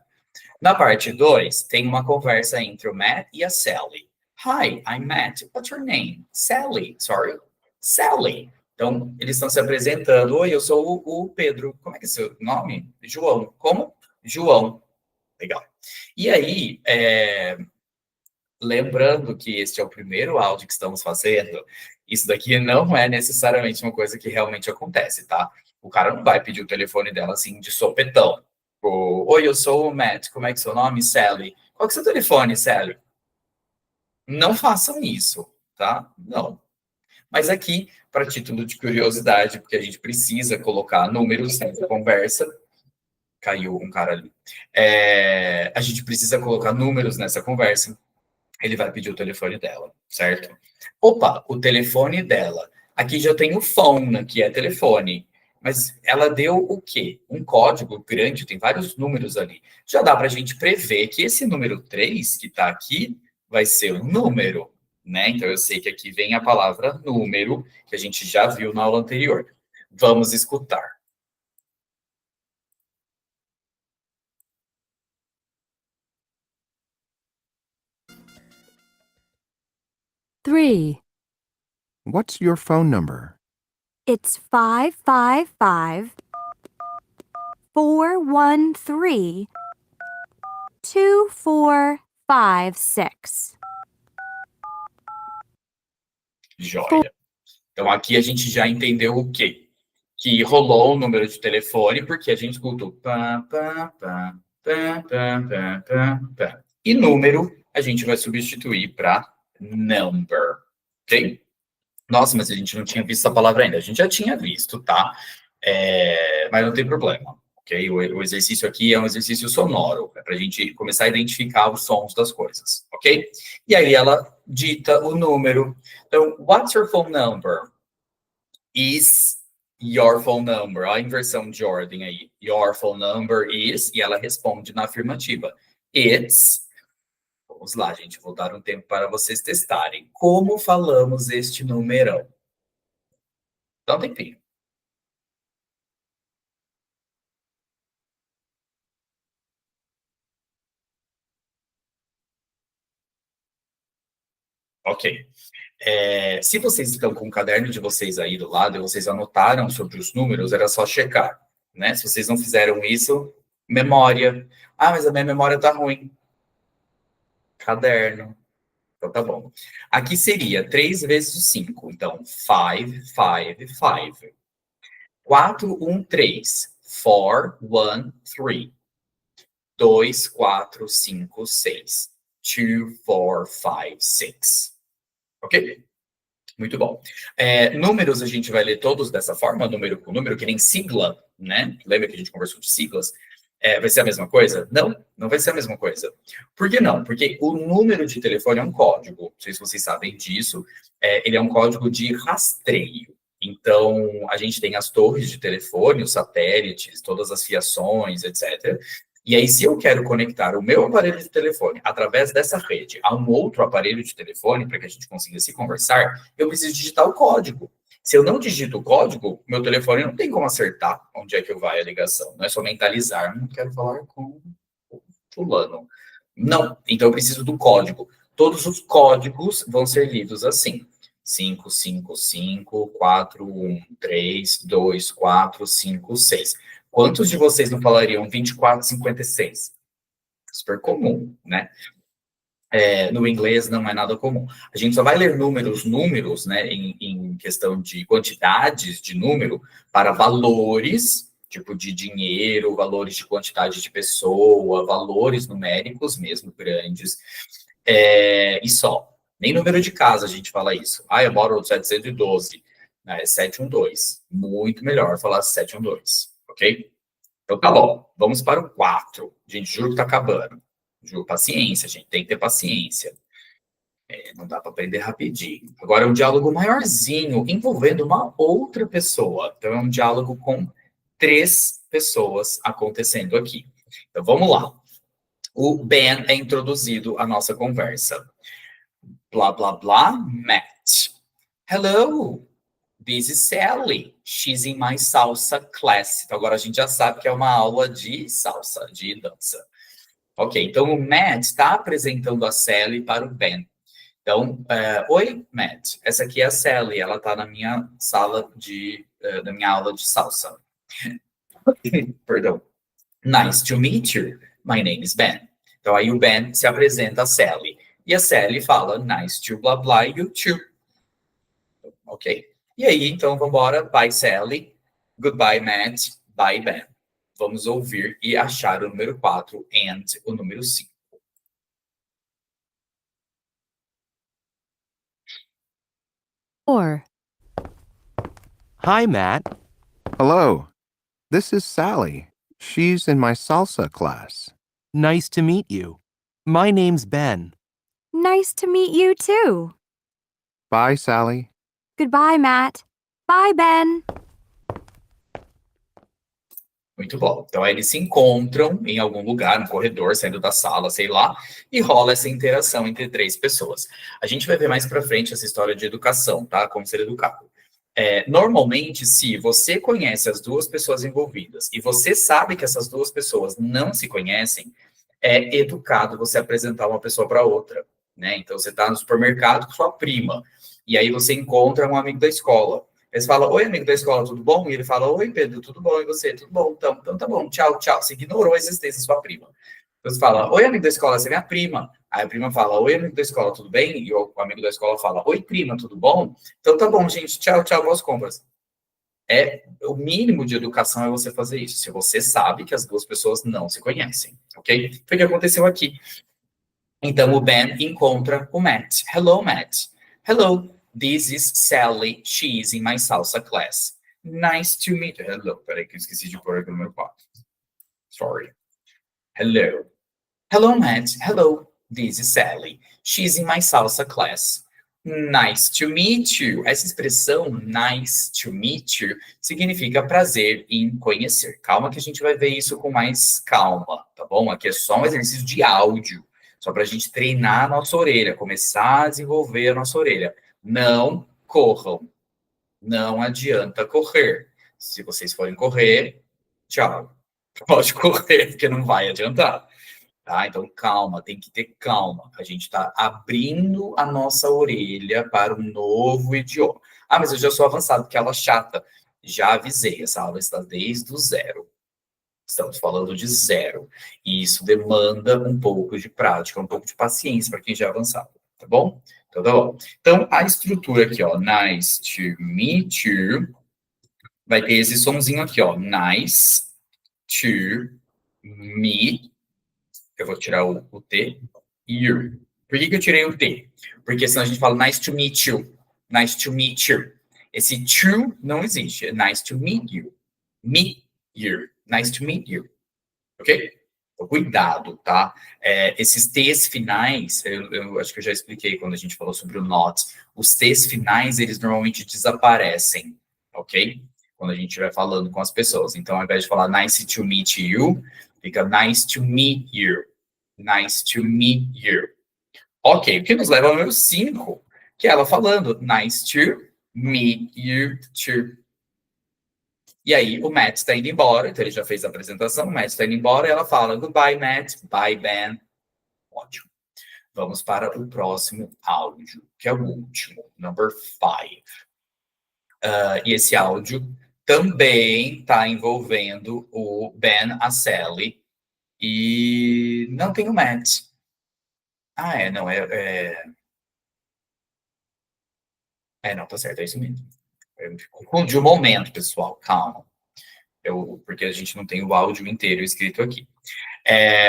Na parte 2, tem uma conversa entre o Matt e a Sally. Hi, I'm Matt. What's your name? Sally. Sorry. Sally. Então, eles estão se apresentando. Oi, eu sou o Pedro. Como é que é seu nome? João. Como? João. Legal. E aí, lembrando que este é o primeiro áudio que estamos fazendo, isso daqui não é necessariamente uma coisa que realmente acontece, tá? O cara não vai pedir o telefone dela assim de sopetão. Oi, eu sou o Matt. Como é que é seu nome? Sally. Qual que é o seu telefone, Sally? Não façam isso, tá? Não. Mas aqui, para título de curiosidade, porque a gente precisa colocar números nessa conversa. Caiu um cara ali. A gente precisa colocar números nessa conversa. Ele vai pedir o telefone dela, certo? Opa, o telefone dela. Aqui já tem o phone, que é telefone. Mas ela deu o quê? Um código grande, tem vários números ali. Já dá para a gente prever que esse número 3, que está aqui, vai ser um número, né? Então, eu sei que aqui vem a palavra número, que a gente já viu na aula anterior. Vamos escutar. 3, What's your phone number? It's 555 413 2456. Joia. Então, aqui a gente já entendeu o quê? Que rolou o número de telefone, porque a gente escutou pá, pá, pá, pá, pá, pá, pá, pá. E número a gente vai substituir para number, ok? Nossa, mas a gente não tinha visto essa palavra ainda. A gente já tinha visto, tá? Mas não tem problema, ok? O exercício aqui é um exercício sonoro, é para a gente começar a identificar os sons das coisas, ok? E aí ela dita o número. Então, what's your phone number? Is your phone number? Olha a inversão de ordem aí. Your phone number is, e ela responde na afirmativa. It's. Vamos lá, gente, vou dar um tempo para vocês testarem. Como falamos este numerão? Dá um tempinho. Ok. Se vocês estão com o caderno de vocês aí do lado e vocês anotaram sobre os números, era só checar, né? Se vocês não fizeram isso, memória. Ah, mas a minha memória tá ruim. Caderno. Então tá bom. Aqui seria 3 vezes o 5. Então, 5, 5, 5. 4, 1, 3. 4, 1, 3. 2, 4, 5, 6. 2, 4, 5, 6. Ok? Muito bom. Números a gente vai ler todos dessa forma, número com número, que nem sigla, né? Lembra que a gente conversou de siglas? Vai ser a mesma coisa? Não, não vai ser a mesma coisa. Por que não? Porque o número de telefone é um código. Não sei se vocês sabem disso. Ele é um código de rastreio. Então, a gente tem as torres de telefone, os satélites, todas as fiações, etc. E aí, se eu quero conectar o meu aparelho de telefone através dessa rede a um outro aparelho de telefone, para que a gente consiga se conversar, eu preciso digitar o código. Se eu não digito o código, meu telefone não tem como acertar onde é que vai a ligação. Não é só mentalizar, não quero falar com o fulano. Não, então eu preciso do código. Todos os códigos vão ser lidos assim. 5, 5, 5, 4, 1, 3, 2, 4, 5, 6. Quantos de vocês não falariam 24, 56? Super comum, né? No inglês não é nada comum. A gente só vai ler números, né, em questão de quantidades de número para valores, tipo de dinheiro, valores de quantidade de pessoa, valores numéricos mesmo, grandes, e só. Nem número de casa a gente fala isso. Eu moro no 712, né, é 712. Muito melhor falar 712, ok? Então tá bom, vamos para o 4. Gente, juro que tá acabando. Juro, paciência, gente, tem que ter paciência. Não dá para aprender rapidinho. Agora é um diálogo maiorzinho, envolvendo uma outra pessoa. Então é um diálogo com 3 pessoas acontecendo aqui. Então vamos lá. O Ben é introduzido à nossa conversa. Blá, blá, blá, Matt. Hello, this is Sally. She's in my salsa class. Então, agora a gente já sabe que é uma aula de salsa, de dança. Ok, então o Matt está apresentando a Sally para o Ben. Então, oi, Matt, essa aqui é a Sally, ela está na minha na minha aula de salsa. Perdão. Nice to meet you. My name is Ben. Então, aí o Ben se apresenta a Sally. E a Sally fala, nice to blah blah, you too. Ok? E aí, então, vamos embora. Bye, Sally. Goodbye, Matt. Bye, Ben. Vamos ouvir e achar o número 4 and o número 5. Four. Hi, Matt. Hello. This is Sally. She's in my salsa class. Nice to meet you. My name's Ben. Nice to meet you too. Bye, Sally. Goodbye, Matt. Bye, Ben. Muito bom. Então, aí eles se encontram em algum lugar, no corredor, saindo da sala, sei lá, e rola essa interação entre 3 pessoas. A gente vai ver mais pra frente essa história de educação, tá? Como ser educado. Normalmente, se você conhece as 2 pessoas envolvidas e você sabe que essas 2 pessoas não se conhecem, é educado você apresentar uma pessoa para outra, né? Então, você está no supermercado com sua prima, e aí você encontra um amigo da escola. Aí você fala, oi, amigo da escola, tudo bom? E ele fala, oi, Pedro, tudo bom? E você, tudo bom? Então tá bom, tchau, tchau. Você ignorou a existência da sua prima. Então você fala, oi, amigo da escola, você é minha prima. Aí a prima fala, oi, amigo da escola, tudo bem? E o amigo da escola fala, oi, prima, tudo bom? Então tá bom, gente, tchau, tchau, boas compras. O mínimo de educação é você fazer isso, se você sabe que as 2 pessoas não se conhecem, ok? Foi o que aconteceu aqui. Então o Ben encontra o Matt. Hello, Matt. Hello. This is Sally. She's in my salsa class. Nice to meet you. Hello. Peraí que eu esqueci de pôr aqui o número 4. Sorry. Hello. Hello, Matt. Hello. This is Sally. She's in my salsa class. Nice to meet you. Essa expressão, nice to meet you, significa prazer em conhecer. Calma que a gente vai ver isso com mais calma, tá bom? Aqui é só um exercício de áudio, só para a gente treinar a nossa orelha, começar a desenvolver a nossa orelha. Não corram. Não adianta correr. Se vocês forem correr, tchau. Pode correr, porque não vai adiantar. Tá? Então, calma, tem que ter calma. A gente está abrindo a nossa orelha para um novo idioma. Ah, mas eu já sou avançado, que aula chata. Já avisei, essa aula está desde o 0. Estamos falando de 0. E isso demanda um pouco de prática, um pouco de paciência para quem já é avançado. Tá bom? Então, tá bom. Então, a estrutura aqui, ó, nice to meet you, vai ter esse somzinho aqui, ó, nice to meet, eu vou tirar o T, you. Por que eu tirei o T? Porque senão a gente fala nice to meet you, nice to meet you. Esse to não existe, é nice to meet you, nice to meet you, ok? Então, cuidado, tá? Esses T's finais, eu acho que eu já expliquei quando a gente falou sobre o not. Os T's finais, eles normalmente desaparecem, ok? Quando a gente estiver falando com as pessoas. Então, ao invés de falar nice to meet you, fica nice to meet you. Nice to meet you. Ok, o que nos leva ao número 5, que é ela falando nice to meet you too. E aí, o Matt está indo embora, então ele já fez a apresentação, o Matt está indo embora, e ela fala, goodbye, Matt, bye, Ben. Ótimo. Vamos para o próximo áudio, que é o último, number 5. E esse áudio também está envolvendo o Ben, a Sally, e não tem o Matt. Não, não, tá certo, é isso mesmo. Eu confundi o momento, pessoal, calma. Porque a gente não tem o áudio inteiro escrito aqui.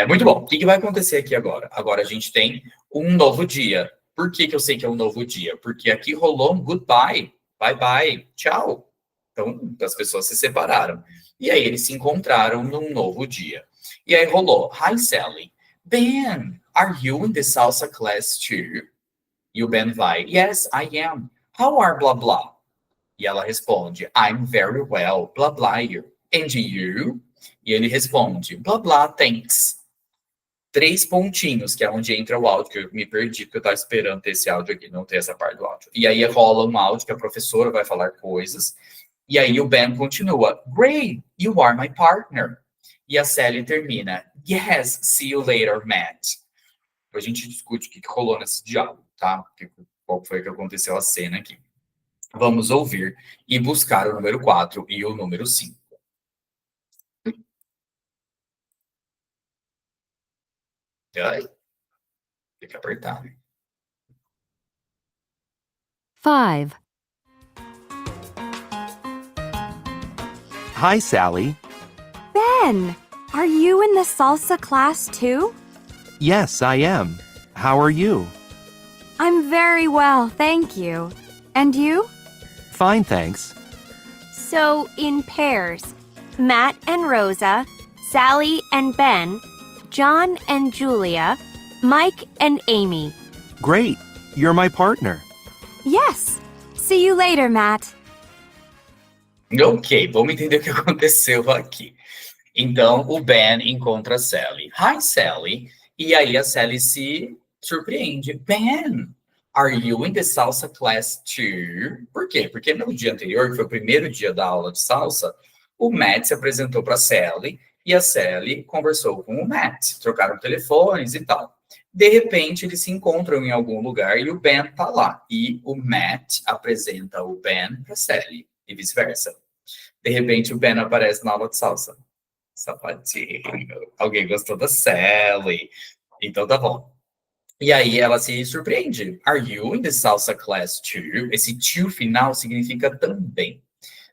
Muito bom, o que vai acontecer aqui agora? Agora a gente tem um novo dia. Por que eu sei que é um novo dia? Porque aqui rolou um goodbye, bye bye, tchau. Então, as pessoas se separaram. E aí eles se encontraram num novo dia. E aí rolou, hi Sally, Ben, are you in the salsa class too? E o Ben vai, yes, I am. How are blah blah? E ela responde, I'm very well, blah blah you. And you? E ele responde, blah blah, thanks. 3 pontinhos, que é onde entra o áudio, que eu me perdi, porque eu estava esperando ter esse áudio aqui, não ter essa parte do áudio. E aí rola um áudio que a professora vai falar coisas, e aí o Ben continua, great, you are my partner. E a Sally termina, yes, see you later, Matt. A gente discute o que rolou nesse diálogo, tá? Qual foi que aconteceu a cena aqui. Vamos ouvir e buscar o número 4 e o número 5. Ai, fica apertado. 5. Hi, Sally. Ben, are you in the salsa class too? Yes, I am. How are you? I'm very well, thank you. And you? Fine, thanks. So, in pairs, Matt and Rosa, Sally and Ben, John and Julia, Mike and Amy. Great. You're my partner. Yes. See you later, Matt. Ok, vamos entender o que aconteceu aqui. Então, o Ben encontra a Sally. Hi, Sally. E aí a Sally se surpreende. Ben, are you in the salsa class too? Por quê? Porque no dia anterior, que foi o primeiro dia da aula de salsa, o Matt se apresentou para a Sally e a Sally conversou com o Matt. Trocaram telefones e tal. De repente, eles se encontram em algum lugar e o Ben tá lá. E o Matt apresenta o Ben para a Sally e vice-versa. De repente, o Ben aparece na aula de salsa. Sapatinho. Alguém gostou da Sally. Então tá bom. E aí ela se surpreende. Are you in the salsa class too? Esse too final significa também.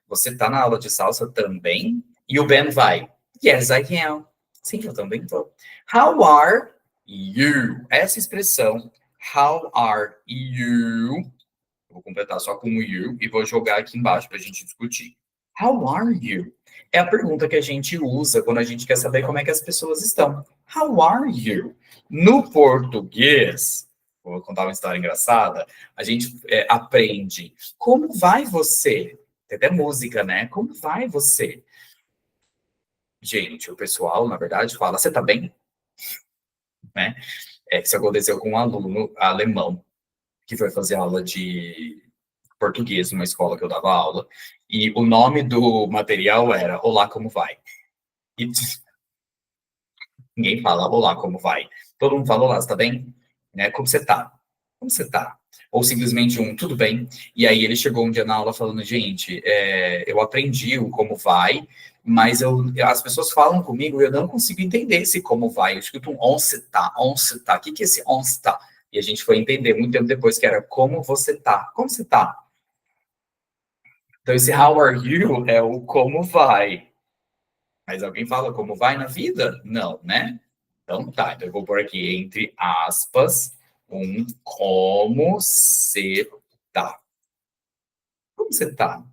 Você tá na aula de salsa também? E o Ben vai. Yes, I am. Sim, eu também tô. How are you? Essa expressão, how are you? Eu vou completar só com o you e vou jogar aqui embaixo pra gente discutir. How are you? É a pergunta que a gente usa quando a gente quer saber como é que as pessoas estão. How are you? No português, vou contar uma história engraçada, a gente aprende como vai você? Tem até música, né? Como vai você? Gente, o pessoal, na verdade, fala, você tá bem? Né? Isso aconteceu com um aluno alemão que foi fazer aula de português numa escola que eu dava aula, e o nome do material era Olá, como vai? E ninguém fala Olá, como vai? Todo mundo fala Olá, você tá bem? Né? Como você tá? Como você tá? Ou simplesmente tudo bem? E aí ele chegou um dia na aula falando, gente, eu aprendi o como vai, mas as pessoas falam comigo e eu não consigo entender esse como vai. Eu escuto um once tá. O que é esse once tá? E a gente foi entender muito tempo depois que era como você tá. Como você tá? Então, esse how are you é o como vai. Mas alguém fala como vai na vida? Não, né? Então, tá. Então, eu vou pôr aqui entre aspas como você tá. Como você tá?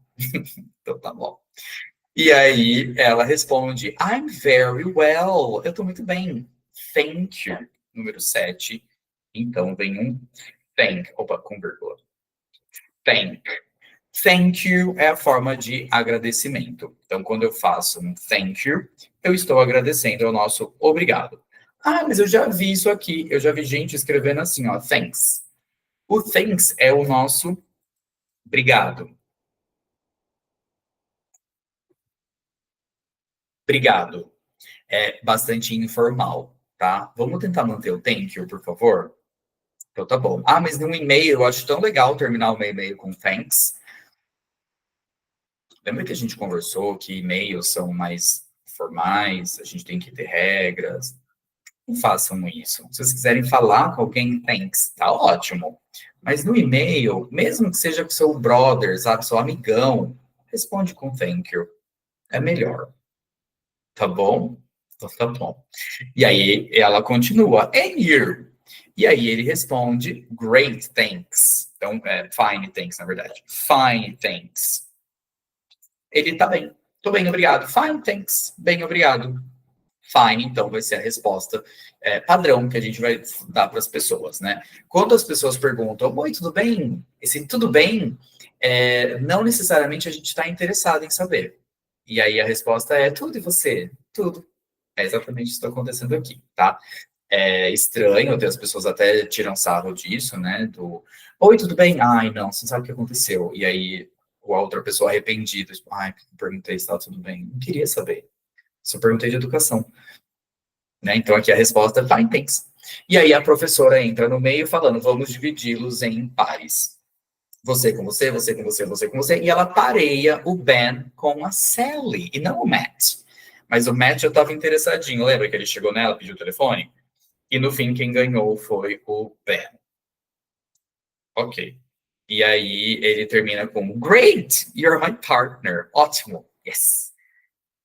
Então, tá bom. E aí, ela responde, I'm very well. Eu tô muito bem. Thank you. Número 7. Então, vem um thank. Opa, com vírgula. Thank. Thank you é a forma de agradecimento. Então, quando eu faço um thank you, eu estou agradecendo ao nosso obrigado. Ah, mas eu já vi isso aqui. Eu já vi gente escrevendo assim, ó, thanks. O thanks é o nosso obrigado. Obrigado. É bastante informal, tá? Vamos tentar manter o thank you, por favor? Então, tá bom. Ah, mas no e-mail, eu acho tão legal terminar o meu e-mail com thanks. Lembra que a gente conversou que e-mails são mais formais, a gente tem que ter regras. Não façam isso. Se vocês quiserem falar com alguém, thanks, tá ótimo. Mas no e-mail, mesmo que seja com seu brother, sabe, seu amigão, responde com thank you. É melhor. Tá bom? Então tá bom. E aí ela continua, and you? E aí ele responde, great, thanks. Então, fine, thanks, na verdade. Fine, thanks. Ele tá bem. Tô bem, obrigado. Fine, thanks. Bem, obrigado. Fine, então, vai ser a resposta padrão que a gente vai dar para as pessoas, né? Quando as pessoas perguntam, oi, tudo bem? Esse tudo bem, não necessariamente a gente está interessado em saber. E aí a resposta é tudo, e você? Tudo. É exatamente isso que está acontecendo aqui, tá? É estranho, as pessoas até tiram sarro disso, né? Oi, tudo bem? Ai, não, você não sabe o que aconteceu. E aí, a outra pessoa arrependida, tipo, ai, perguntei se estava tudo bem. Não queria saber. Só perguntei de educação. Né? Então, aqui a resposta é fine, thanks. E aí, a professora entra no meio falando, vamos dividi-los em pares. Você com você, você com você, você com você. E ela pareia o Ben com a Sally, e não o Matt. Mas o Matt já estava interessadinho. Lembra que ele chegou nela, pediu o telefone? E no fim, quem ganhou foi o Ben. Ok. E aí, ele termina com, great, you're my partner. Ótimo, yes.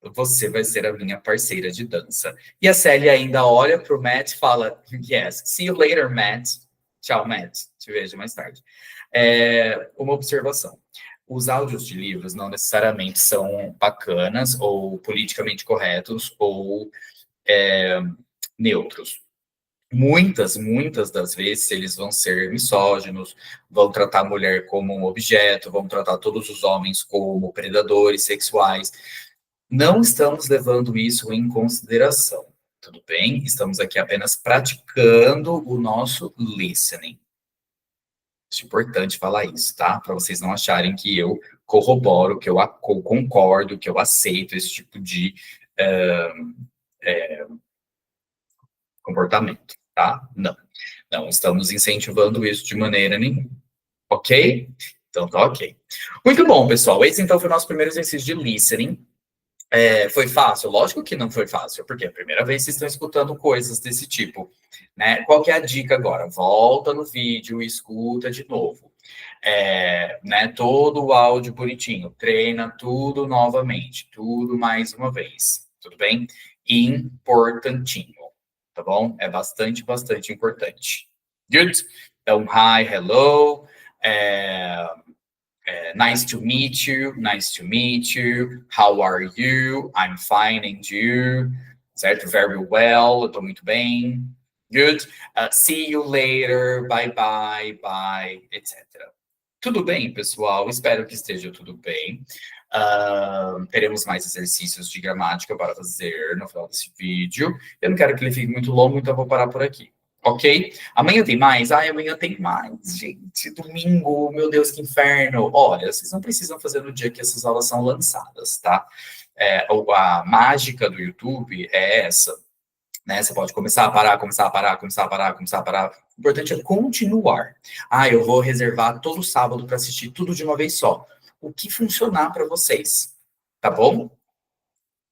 Você vai ser a minha parceira de dança. E a Sally ainda olha para o Matt e fala, yes, see you later, Matt. Tchau, Matt. Te vejo mais tarde. Uma observação. Os áudios de livros não necessariamente são bacanas ou politicamente corretos ou neutros. Muitas das vezes eles vão ser misóginos, vão tratar a mulher como um objeto, vão tratar todos os homens como predadores sexuais. Não estamos levando isso em consideração, tudo bem? Estamos aqui apenas praticando o nosso listening. É importante falar isso, tá? Para vocês não acharem que eu corroboro, que eu concordo, que eu aceito esse tipo de comportamento, tá? Não estamos incentivando isso de maneira nenhuma, ok? Então tá ok. Muito bom, pessoal. Esse então foi o nosso primeiro exercício de listening. Foi fácil? Lógico que não foi fácil, porque é a primeira vez que vocês estão escutando coisas desse tipo, né? Qual que é a dica agora? Volta no vídeo e escuta de novo. Né? Todo o áudio bonitinho, treina tudo novamente, tudo mais uma vez, tudo bem? Importantinho, tá bom? É bastante importante. Good? Então, hi, hello, nice to meet you, how are you, I'm fine and you, certo? Very well, eu tô muito bem, good, see you later, bye, etc. Tudo bem, pessoal? Espero que esteja tudo bem. Teremos mais exercícios de gramática para fazer no final desse vídeo. Eu não quero que ele fique muito longo, então eu vou parar por aqui. Ok? Amanhã tem mais? Amanhã tem mais, gente. Domingo, meu Deus, que inferno. Olha, vocês não precisam fazer no dia que essas aulas são lançadas, tá? A mágica do YouTube é essa, né? Você pode começar a parar. O importante é continuar. Eu vou reservar todo sábado para assistir tudo de uma vez só. O que funcionar para vocês, tá bom?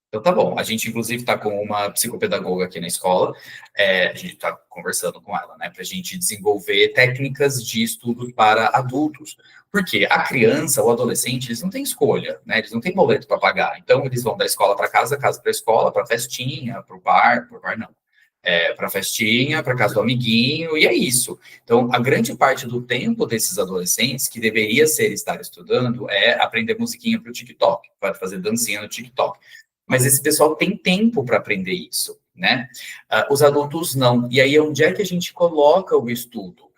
Então tá bom, a gente inclusive está com uma psicopedagoga aqui na escola, a gente está conversando com ela, né, para a gente desenvolver técnicas de estudo para adultos, porque a criança, o adolescente, eles não têm escolha, né, eles não têm boleto para pagar, então eles vão da escola para casa para a escola, para festinha, para o bar não, para festinha, para casa do amiguinho, e é isso. Então, a grande parte do tempo desses adolescentes, que deveria estar estudando, é aprender musiquinha para o TikTok, para fazer dancinha no TikTok. Mas esse pessoal tem tempo para aprender isso, né? Os adultos não. E aí, onde é que a gente coloca o estudo?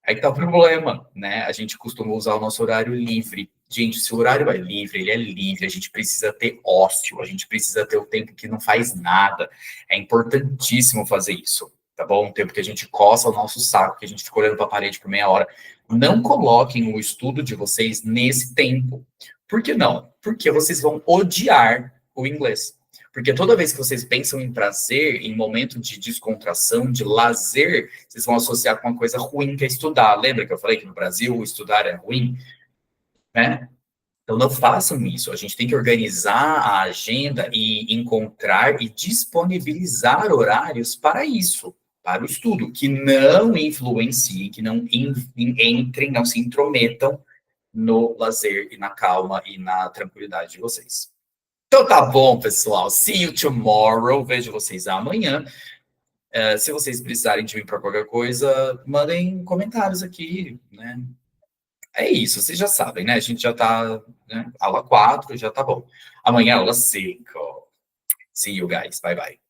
Aí está o problema, né? A gente costuma usar o nosso horário livre. Gente, se o horário é livre, ele é livre, a gente precisa ter ócio, a gente precisa ter o tempo que não faz nada. É importantíssimo fazer isso, tá bom? O tempo que a gente coça o nosso saco, que a gente fica olhando para a parede por meia hora. Não coloquem o estudo de vocês nesse tempo. Por que não? Porque vocês vão odiar o inglês. Porque toda vez que vocês pensam em prazer, em momento de descontração, de lazer, vocês vão associar com uma coisa ruim que é estudar. Lembra que eu falei que no Brasil estudar é ruim? Né? Então não façam isso. A gente tem que organizar a agenda e encontrar e disponibilizar horários para isso, para o estudo, que não influenciem, que não entrem, não se intrometam no lazer e na calma e na tranquilidade de vocês. Então tá bom, pessoal. See you tomorrow. Vejo vocês amanhã. Se vocês precisarem de mim para qualquer coisa, mandem comentários aqui, né? É isso, vocês já sabem, né? A gente já tá, né? Aula 4, já tá bom. Amanhã, aula 5. See you guys. Bye, bye.